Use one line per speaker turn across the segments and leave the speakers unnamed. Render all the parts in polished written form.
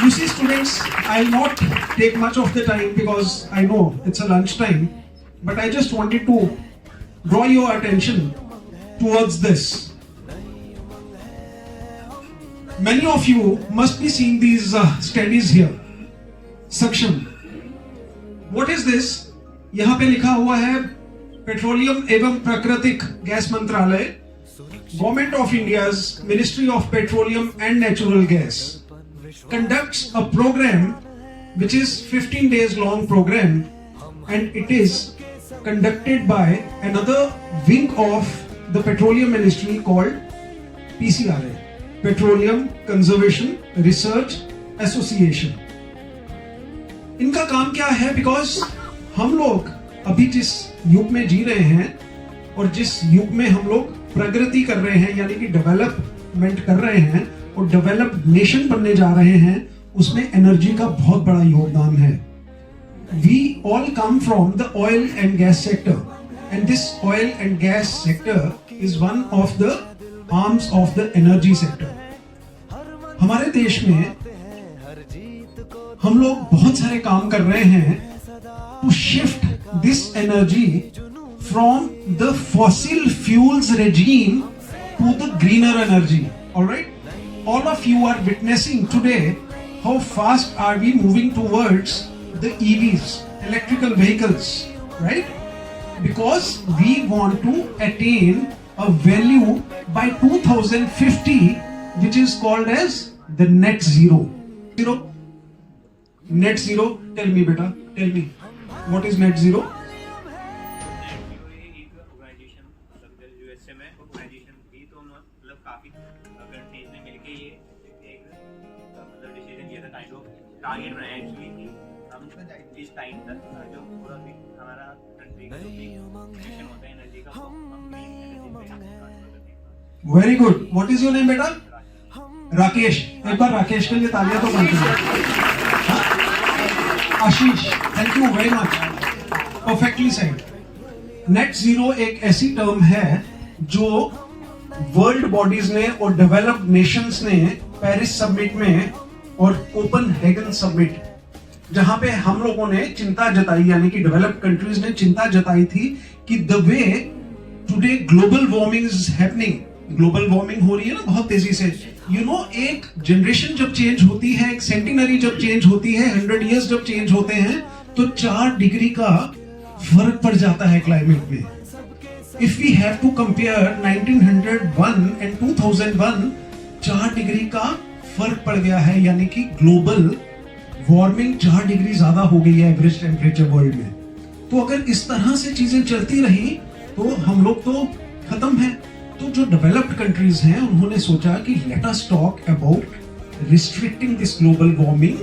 You see, students, I'll not take much of the time because I know it's a lunch time, but I just wanted to draw your attention towards this. Many of you must be seeing these studies here. Suction. What is this? यहाँ पे लिखा हुआ है petroleum एवं प्राकृतिक gas मंत्रालय, government of India's ministry of petroleum and natural gas conducts a program which is 15 days long program, and it is conducted by another wing of the petroleum ministry called PCRA, Petroleum Conservation Research Association. इनका काम क्या है? Because हम लोग अभी जिस युग में जी रहे हैं और जिस युग में हम लोग प्रगति कर रहे हैं यानी कि डेवलपमेंट कर रहे हैं और डेवलप्ड नेशन बनने जा रहे हैं, उसमें एनर्जी का बहुत बड़ा योगदान है. We all come from the oil and gas sector, and this oil and gas sector is one of the arms of the energy sector. हमारे देश में हम लोग बहुत सारे काम कर रहे हैं to shift this energy from the fossil fuels regime to the greener energy. All right? All of you are witnessing today how fast are we moving towards the EVs, electrical vehicles, right? Because we want to attain a value by 2050 which is called as the net zero. Net zero, tell me beta, tell me, what is net zero?
Target बनाया actually कि हम इस time तक जो पूरा भी हमारा country का मिशन होता है एनर्जी का, वो हम energy.
Very good. What is your name बेटा? राकेश. एक बार राकेश के लिए तालियां तो बनती हैं. Ashish, thank you very much. Perfectly said. Net zero एक ऐसी टर्म है जो वर्ल्ड बॉडीज ने और डेवलप्ड नेशंस ने पेरिस समिट में और कोपेनहेगन समिट, जहां पे हम लोगों ने चिंता जताई यानी कि डेवलप्ड कंट्रीज ने चिंता जताई थी कि the way today global warming is happening. Global warming हो रही है ना बहुत तेजी से. यू नो, एक जनरेशन जब चेंज होती है, एक सेंटिनरी जब चेंज होती है, 100 इयर्स जब चेंज होते हैं, तो 4 डिग्री का फर्क पड़ जाता है क्लाइमेट में. If we have to compare 1901 and 2001, 4 degree का फर्क पड़ गया है, यानी कि ग्लोबल वार्मिंग 4 डिग्री ज्यादा हो गई है एवरेज टेम्परेचर वर्ल्ड में. तो अगर इस तरह से चीजें चलती रही तो हम लोग तो खत्म हैं. तो जो डेवलप्ड कंट्रीज हैं उन्होंने सोचा कि let us talk about restricting this global warming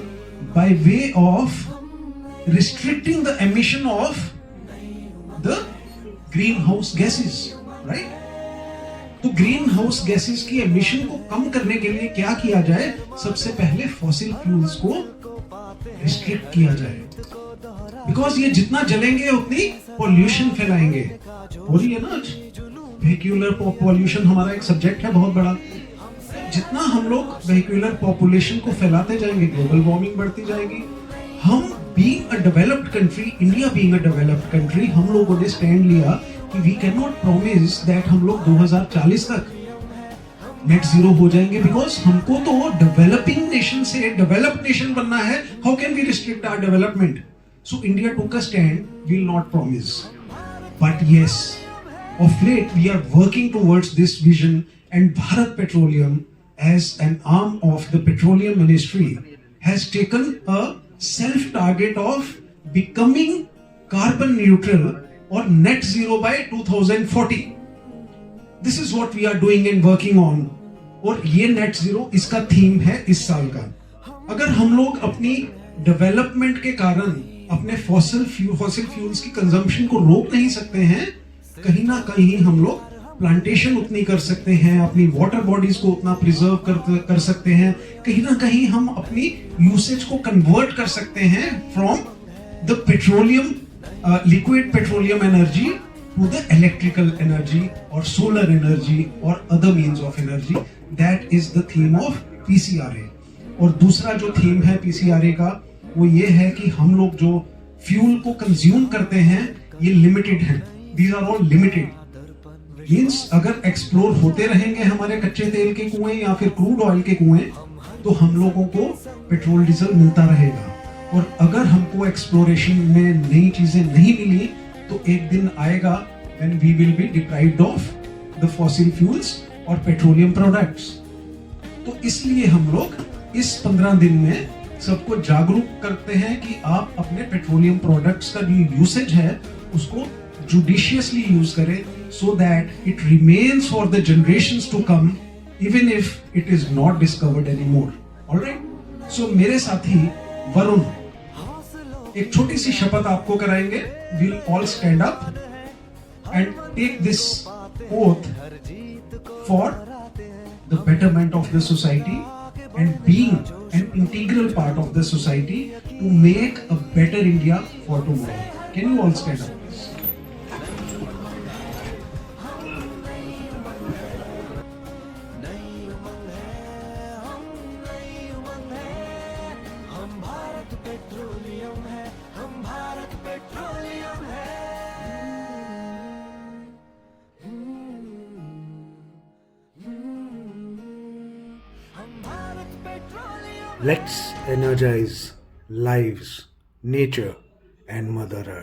by way of restricting the emission of the green house gases, right? तो ग्रीन हाउस गैसेस की एमिशन को कम करने के लिए क्या किया जाए? सबसे पहले फॉसिल फ्यूल्स को रिस्ट्रिक्ट किया जाए. बिकॉज ये जितना जलेंगे उतनी पॉल्यूशन फैलाएंगे. हो रही है ना आज वेहिकुलर पॉल्यूशन, हमारा एक सब्जेक्ट है बहुत बड़ा. जितना हम लोग वेहिकुलर पॉपुलेशन को फैलाते जाएंगे, ग्लोबल वार्मिंग बढ़ती जाएगी. हम being a developed country, India being a developed country, हम लोगों ने स्टैंड लिया कि we can not promise that हम लोग 2040 तक नेट जीरो हो जाएंगे. बिकॉज हमको तो डेवलपिंग नेशन से डेवलप्ड नेशन बनना है. How can we restrict our development? So India took a stand, will not promise. But yes, of late we are working towards this vision, and Bharat Petroleum as an arm of the petroleum ministry has taken a self target of becoming carbon neutral or net zero by 2040. This is what we are doing and working on. और ये net zero इसका theme है इस साल का. अगर हम लोग अपनी डेवलपमेंट के कारण अपने फॉसिल फ्यूल्स की कंजम्पशन को रोक नहीं सकते हैं, कहीं ना कहीं हम लोग प्लांटेशन उतनी कर सकते हैं, अपनी वाटर बॉडीज को उतना प्रिजर्व कर सकते हैं, कहीं ना कहीं हम अपनी यूसेज को कन्वर्ट कर सकते हैं from the petroleum liquid petroleum energy to the electrical energy or solar energy or other means of energy. That is the theme of PCRA. और दूसरा जो थीम है PCRA का वो ये है कि हम लोग जो फ्यूल को कंज्यूम करते हैं ये लिमिटेड है. These are all limited. Means अगर एक्सप्लोर होते रहेंगे हमारे कच्चे तेल के कुएं या फिर क्रूड ऑयल के कुएं तो हम लोगों को पेट्रोल डीजल मिलता रहेगा. और अगर हमको एक्सप्लोरेशन में नई चीजें नहीं मिली तो एक दिन आएगा when we will be deprived of the fossil fuels और पेट्रोलियम प्रोडक्ट्स. तो इसलिए हम लोग इस 15 दिन में सबको जागरूक करते हैं कि आप अपने पेट्रोलियम प्रोडक्ट्स का जो यूसेज है उसको जुडिशियसली यूज करें so that it remains for the generations to come even if it is not discovered anymore. Alright? So मेरे साथी वरुण एक छोटी सी शपथ आपको कराएंगे. We'll all stand up and take this oath for the betterment of the society and being an integral part of the society to make a better India for tomorrow. Can you all stand up?
Let's energize lives, nature, and Mother Earth.